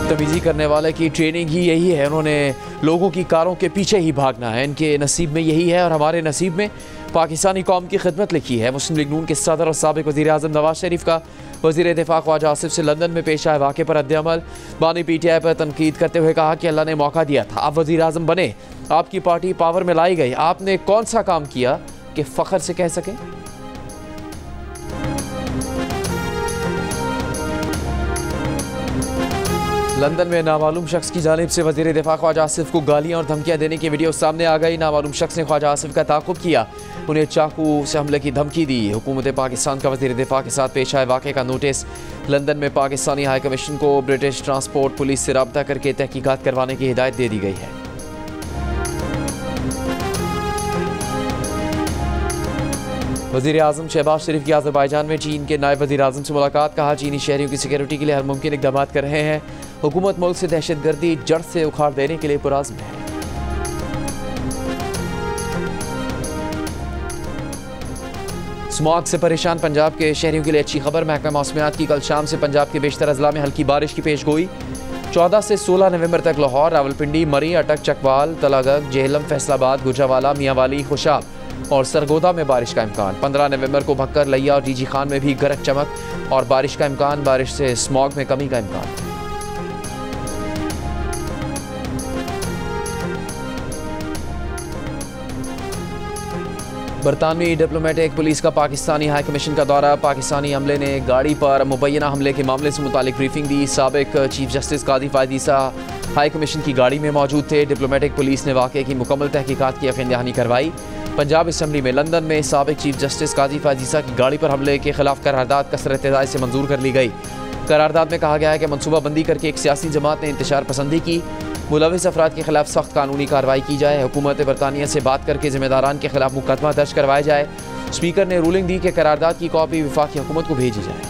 बदतमीजी करने वाले की ट्रेनिंग ही यही है, उन्होंने लोगों की कारों के पीछे ही भागना है, इनके नसीब में यही है और हमारे नसीब में पाकिस्तानी कौम की खिदमत लिखी है। मुस्लिम लीग नून के सदर और साबिक वज़ीर आज़म नवाज शरीफ का वज़ीर दिफ़ा ख्वाजा आसिफ से लंदन में पेश आए वाक़े पर रद्द-ए-अमल। बानी PTI पर तनकीद करते हुए कहा कि अल्लाह ने मौका दिया था, आप वज़ीर आज़म बने, आपकी पार्टी पावर में लाई गई, आपने कौन सा काम किया कि फ़ख्र से कह सकें। लंदन में नामालूम शख्स की जानिब से वज़ीर दिफ़ा ख्वाजा आसिफ को गालियाँ और धमकियाँ देने की वीडियो सामने आ गई। नामालूम शख्स ने ख्वाजा आसिफ का ताक़ुब किया, उन्हें चाकू से हमले की धमकी दी। हुकूमत पाकिस्तान का वज़ीर दिफ़ा के साथ पेश आए वाक़े का नोटिस। लंदन में पाकिस्तानी हाई कमीशन को ब्रिटिश ट्रांसपोर्ट पुलिस से रब्ता करके तहकीकात करवाने की हिदायत दे दी गई है। वज़ीर आज़म शहबाज शरीफ की अज़रबैजान में चीन के नायब वज़ीर आज़म से मुलाकात। कहा, चीनी शहरियों की सिक्योरिटी के लिए हर मुमकिन इक़दाम कर रहे हैं, हुकूमत मुल्क से दहशतगर्दी जड़ से उखाड़ देने के लिए पुरअज़्म है। स्मॉग से परेशान पंजाब के शहरियों के लिए अच्छी खबर। महकमा मौसमियात की कल शाम से पंजाब के बेशतर अजला में हल्की बारिश की पेशगोई। 14 से 16 नवंबर तक लाहौर, रावलपिंडी, मरी, अटक, चकवाल, तलागग, जेहलम, फैसलाबाद, गुजरावाला, मियांवाली, खुशाब और सरगोदा में बारिश का इम्कान। 15 नवंबर को भक्कर, लिया और डीजी खान में भी गरज चमक और बारिश का इम्कान। बारिश से स्मॉग में कमी का इम्कान। बरतानवी डिप्लोमेटिक पुलिस का पाकिस्तानी हाई कमीशन का दौरा। पाकिस्तानी अमले ने गाड़ी पर मुबैना हमले के मामले से मुतालिक ब्रीफिंग दी। साबिक चीफ जस्टिस काजी फायद ईसा हाई कमीशन की गाड़ी में मौजूद थे। डिप्लोमेटिक पुलिस ने वाक़े की मुकम्मल तहकीकात की यकीन दहानी करवाई। पंजाब असम्बली में लंदन में साबिक चीफ जस्टिस काजी फायद ईसा की गाड़ी पर हमले के खिलाफ करारदाद कसरत इत्तेजाई से मंजूर कर ली गई। करारदाद में कहा गया है कि मनसूबाबंदी करके एक सियासी जमात ने इंतशार पसंदी की, मुलविस अफराद के खिलाफ सख्त कानूनी कार्रवाई की जाए, हुकूमत बरतानिया से बात करके जिम्मेदारान के खिलाफ मुकदमा दर्ज करवाया जाए। स्पीकर ने रूलिंग दी कि करारदाद की कॉपी वफाकी हुकूमत को भेजी जाए।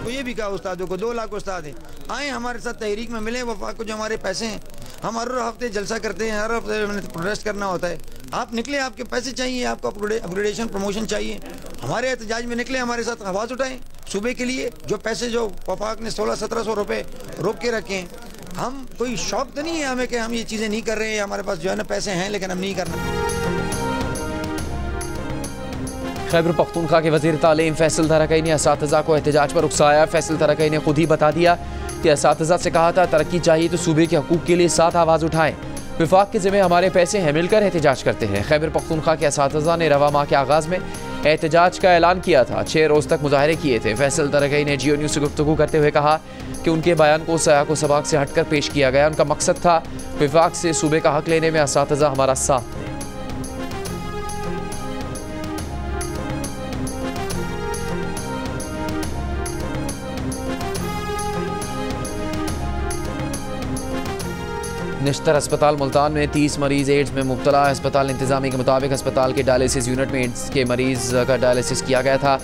तो ये भी कहा उस्तादों को, 2 लाख उस्ताद हैं, आए हमारे साथ तहरीक में मिले, वफाक को जो हमारे पैसे हैं, हम हर हफ्ते जलसा करते हैं, हर हफ्ते प्रोटेस्ट करना होता है, आप निकले, आपके पैसे चाहिए, आपको अपग्रेडेशन प्रमोशन चाहिए, हमारे एहतजाज में निकले, हमारे साथ आवाज़ उठाएं सूबे के लिए। जो पैसे जो वफाक ने 1600-1700 रुपये रोक के रखे हैं, हम कोई शौक तो नहीं है हमें कि हम ये चीज़ें नहीं कर रहे हैं, हमारे पास जो है ना पैसे हैं लेकिन हम नहीं करना। खैबर पख्तूनख्वा के वज़ीर तालीम फैसल तरकई ने असातिज़ा को एहतजाज पर उकसाया। फैसल तरकई ने खुद ही बता दिया कि असातिज़ा से कहा था, तरक्की चाहिए तो सूबे के हकूक़ के लिए साथ आवाज़ उठाएं, विफाक के ज़िम्मे हमारे पैसे हैं, मिलकर एहतजाज करते हैं। खैबर पख्तूनख्वा के असातिज़ा ने रवा माह के आगाज़ में एहतजाज का ऐलान किया था। 6 रोज़ तक मुजाहरे किए थे। फैसल तरकई ने जियो न्यूज़ से गुफ्तगू करते हुए कहा कि उनके बयान को सयाक़ व सबाक़ से हटकर पेश किया गया। उनका मकसद था विफाक से सूबे का हक लेने में असातिज़ा हमारा साथ दें। निश्तर अस्पताल मुल्तान में 30 मरीज एड्स में मुब्तला। अस्पताल इंतजामी के मुताबिक अस्पताल के डायलिसिस यूनिट में एड्स के मरीज का डायलिसिस किया गया था।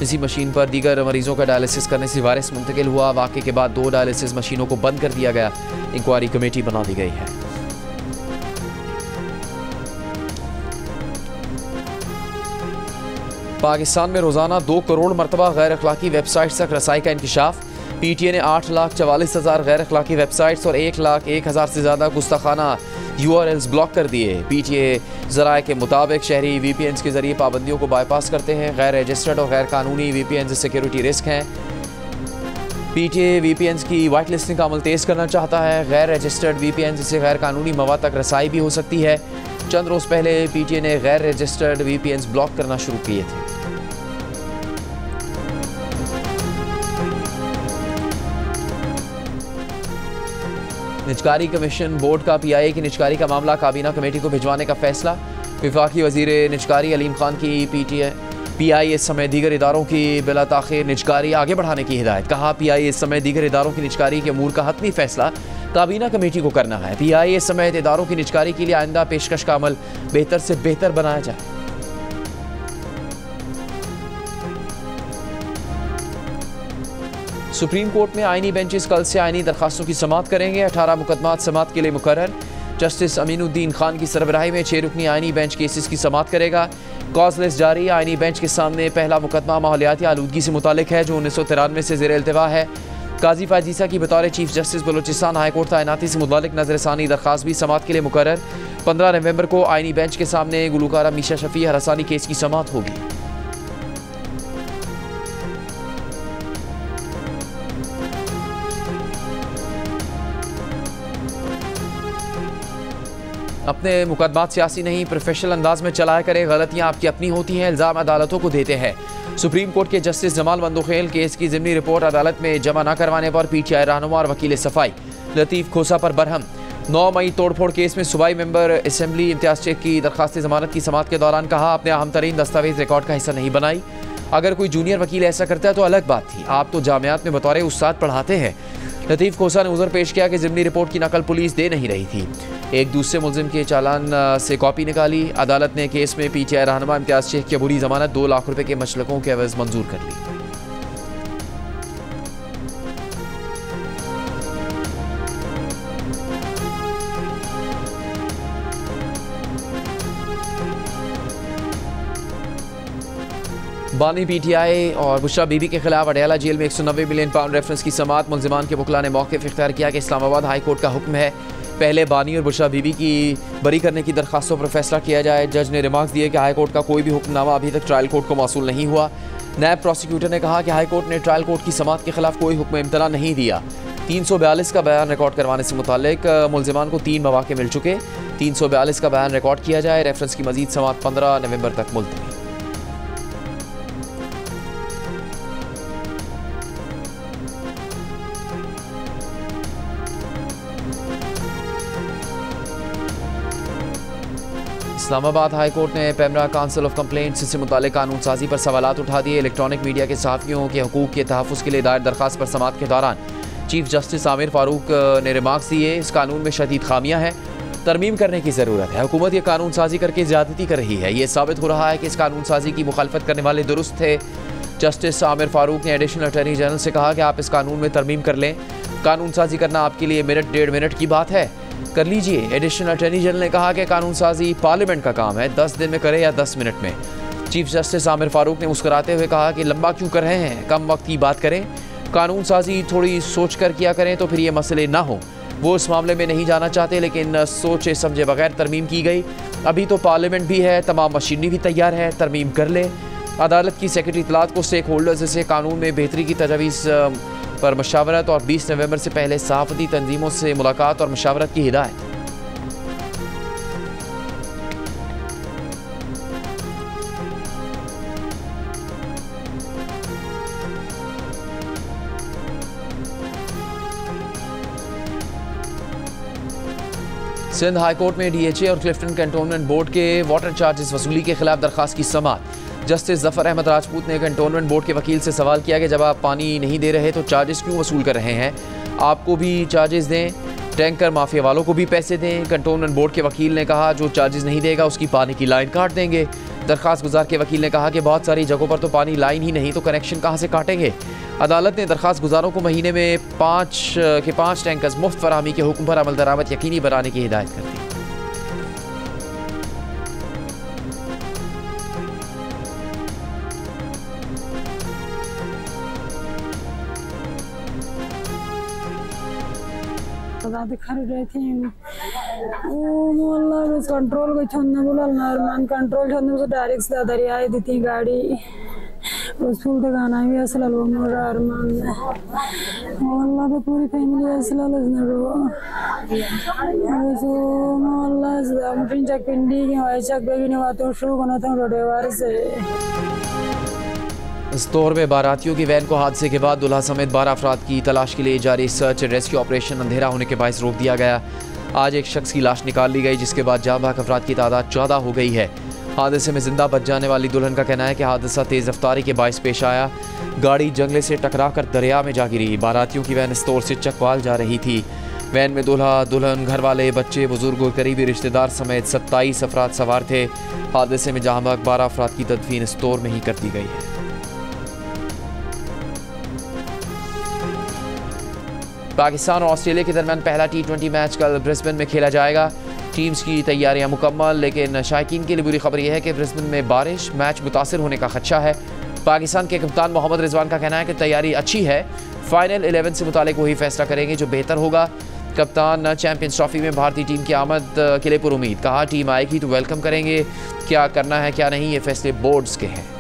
इसी मशीन पर दीगर मरीजों का डायलिसिस करने से वायरस मुंतकिल हुआ। वाक़े के बाद 2 डायलिसिस मशीनों को बंद कर दिया गया। इंक्वायरी कमेटी बना दी गई है। पाकिस्तान में रोज़ाना 2 करोड़ मरतबा गैर अखलाकी वेबसाइट्स तक रसाई का इंकशाफ। PTA ने 8,44,000 गैर अखलाकी वेबसाइट्स और 1,01,000 से ज़्यादा गुस्ताखाना URLs ब्लॉक कर दिए। PTA ज़राए के मुताबिक शहरी VPNs के ज़रिए पाबंदियों को बाईपास करते हैं। गैर रजिस्टर्ड और गैर कानूनी VPNs सिक्योरिटी रिस्क हैं। PTA VPNs की वाइट लिस्टिंग का अमल तेज़ करना चाहता है। गैर रजिस्टर्ड VPNs से गैर कानूनी मवाद तक रसाई भी हो सकती है। चंद रोज़ पहले PTA ने गैर रजिस्टर्ड VPNs ब्लॉक करना शुरू किए थे। निजकारी कमीशन बोर्ड का PIA की निजकारी का मामला काबीना कमेटी को भिजवाने का फैसला। वफाकी वजीर निजकारी अलीम खान की PIA इस समय दीगर इदारों की बिला ताख़ीर निजकारी आगे बढ़ाने की हिदायत। कहा, PIA इस समय दीगर इदारों की निजकारी के अमूर का हतमी फैसला काबीना कमेटी को करना है। PIA इस समय इदारों की निजकारी के लिए आइंदा पेशकश का अमल बेहतर से बेहतर बनाया जाए। सुप्रीम कोर्ट में आईनी बेंचेस कल से आईनी दरखास्तों की समाअत करेंगे। 18 मुकदमात समाअत के लिए मुकर्रर। जस्टिस अमीनुद्दीन खान की सरबराही में 6 रुकनी आईनी बेंच केसेस की समाअत करेगा। कॉज लिस्ट जारी। आईनी बेंच के सामने पहला मुकदमा माहौलियाती आलूदगी से मुतालिक है जो 1993 से ज़ेर इल्तिवा है। काजी फायजीसा की बतौर chief justice Balochistan high court तैनाती से मुतालिक नजरसानी दरख्वास्त भी समाअत के लिए मुकर्रर। 15 नवंबर को आईनी बेंच के सामने गुलकारा मीशा शफी हरासानी केस की समाअत होगी। अपने मुकदमात सियासी नहीं प्रोफेशनल अंदाज में चलाया करें, गलतियां आपकी अपनी होती हैं, इल्ज़ाम अदालतों को देते हैं। सुप्रीम कोर्ट के जस्टिस जमाल बंदोखेल केस की ज़िमनी रिपोर्ट अदालत में जमा न करवाने पर PTI रहनुमा और वकील सफाई लतीफ़ खोसा पर बरहम। 9 मई तोड़फोड़ केस में सूबाई मेंबर असम्बली इम्तियाज़ शेख की दरख्वास्त ज़मानत की समाअत के दौरान कहा, आपने अहम तरीन दस्तावेज रिकॉर्ड का हिस्सा नहीं बनाई। अगर कोई जूनियर वकील ऐसा करता है तो अलग बात थी, आप तो जामियात में बतौर उस्ताद पढ़ाते हैं। लतीफ़ खोसा ने उज़र पेश किया कि ज़िमनी रिपोर्ट की नकल पुलिस दे नहीं रही थी। एक दूसरे मुलजिम के चालान से कॉपी निकाली। अदालत ने केस में PTI रहनुमा इम्तियाज़ शेख की अबूरी ज़मानत 2 लाख रुपए के मशलकों के एवज़ मंजूर कर ली। बानी PTI और बुशरा बीबी के खिलाफ अडयाला जेल में 190 मिलियन पाउंड रेफरेंस की समाअत। मुलजिमान के वकला ने मौक़िफ़ इख्तियार किया कि इस्लामाबाद हाई कोर्ट का हुक्म है पहले बानी और बुशरा बीबी की बरी करने की दरख्वास्तों पर फैसला किया जाए। जज ने रिमार्क्स दिए कि हाई कोर्ट का कोई भी हुक्मनामा अभी तक ट्रायल कोर्ट को मौसूल नहीं हुआ। नायब प्रोसिक्यूटर ने कहा कि हाई कोर्ट ने ट्रायल कोर्ट की समाअत के खिलाफ कोई हुक्म इम्तना नहीं दिया। 342 का बयान रिकॉर्ड करवाने से मुतालिक मुलजिमान को 3 मौके मिल चुके। 342 का बयान रिकॉर्ड किया जाए। रेफरेंस की मजीद समाअत 15 नवंबर तक मुलतवी। इस्लामाबाद हाई कोर्ट ने पेमरा काउंसिल ऑफ कंप्लेंट्स से मुतालिक कानून साजी पर सवालात उठा दिए। इलेक्ट्रॉनिक मीडिया के सहाफ़ियों के हकूक़ के तहफ़्फ़ुज़ के लिए दायर दरख्वास्त पर समाअत के दौरान चीफ जस्टिस आमिर फ़ारूक ने रिमार्क्स दिए, इस कानून में शदीद खामियाँ हैं, तरमीम करने की ज़रूरत है। हुकूमत ये कानून साजी करके ज़्यादती कर रही है। ये साबित हो रहा है कि इस कानून साजी की मुखालफत करने वाले दुरुस्त थे। जस्टिस आमिर फ़ारूक ने एडिशनल अटॉर्नी जनरल से कहा कि आप इस कानून में तरमीम कर लें। कानून साजी करना आपके लिए मिनट 1.5 मिनट की बात है, कर लीजिए। एडिशनल अटॉर्नी जनरल ने कहा कि कानून साजी पार्लियामेंट का काम है, 10 दिन में करे या 10 मिनट में। चीफ जस्टिस आमिर फ़ारूक ने मुस्कुराते हुए कहा कि लंबा क्यों कर रहे हैं, कम वक्त की बात करें। कानून साजी थोड़ी सोच कर किया करें तो फिर ये मसले ना हो। वो इस मामले में नहीं जाना चाहते, लेकिन सोचे समझे बगैर तरमीम की गई। अभी तो पार्लियामेंट भी है, तमाम मशीनरी भी तैयार है, तरमीम कर ले। अदालत की सेक्रेटरी इत्तलात को स्टेक होल्डर्स से कानून में बेहतरी की तजवीज़ पर मशावरत और 20 नवंबर से पहले सहाफ़ती तंजीमों से मुलाकात और मशावरत की हिदायत। सिंध हाई कोर्ट में DHA और क्लिफ्टन कैंटोनमेंट बोर्ड के वाटर चार्जेस वसूली के खिलाफ दरख्वास्त की समाअत। जस्टिस जफर अहमद राजपूत ने कैंटोनमेंट बोर्ड के वकील से सवाल किया कि जब आप पानी नहीं दे रहे तो चार्जेस क्यों वसूल कर रहे हैं, आपको भी चार्जेस दें, टैंकर माफिया वालों को भी पैसे दें। कैंटोनमेंट बोर्ड के वकील ने कहा जो चार्जेस नहीं देगा उसकी पानी की लाइन काट देंगे। दरख्वास्त गुजार के वकील ने कहा कि बहुत सारी जगहों पर तो पानी लाइन ही नहीं तो कनेक्शन कहाँ से काटेंगे। अदालत ने दरख्वास्त गुजारों को महीने में 5 टैंकर्स मुफ्त फराहमी के हुक्म पर अमल दरामद यकीनी बनाने की हिदायत कर दी। खरीदे थी वो मोहल्ला में कंट्रोल को छोड़ने बोला नरमान कंट्रोल छोड़ने से डायरेक्ट से दरिया दी थी गाड़ी रसूल के गाना भी असल लो मेरा अरमान मोहल्ला पे पूरी फैमिली असल लजने रो सो मोहल्ला से मुझे चक पिंडी के वाइचक बेबी ने बातों शुरू करना था रोडेवार से। इस दौर में बारातियों की वैन को हादसे के बाद दुल्हा समेत 12 अफराद की तलाश के लिए जारी सर्च एंड रेस्क्यू ऑपरेशन अंधेरा होने के बायस रोक दिया गया। आज एक शख्स की लाश निकाल ली गई जिसके बाद जाँ बहक अफराद की तादाद 14 हो गई है। हादसे में जिंदा बच जाने वाली दुल्हन का कहना है कि हादसा तेज़ रफ्तारी के बायस पेश आया। गाड़ी जंगले से टकरा कर दरिया में जा गिरी। बारातियों की वैन इस दौर से चकवाल जा रही थी। वैन में दूल्हा दुल्हन घर वाले बच्चे बुजुर्ग और करीबी रिश्तेदार समेत 27 अफराद सवार थे। हादसे में जहाँ बहक 12 अफराद की तदफीन इस दौर में ही कर दी गई है। पाकिस्तान और ऑस्ट्रेलिया के दरमियान पहला T20 मैच कल ब्रिस्बेन में खेला जाएगा। टीम्स की तैयारियां मुकम्मल, लेकिन शायकीन के लिए बुरी खबर यह है कि ब्रिस्बेन में बारिश, मैच मुतासिर होने का खदशा है। पाकिस्तान के कप्तान मोहम्मद रिजवान का कहना है कि तैयारी अच्छी है, फाइनल 11 से मुतालिक वही फैसला करेंगे जो बेहतर होगा। कप्तान चैंपियंस ट्रॉफी में भारतीय टीम की आमद के लिए पुरुमीद, कहा टीम आएगी तो वेलकम करेंगे, क्या करना है क्या नहीं ये फैसले बोर्ड्स के हैं।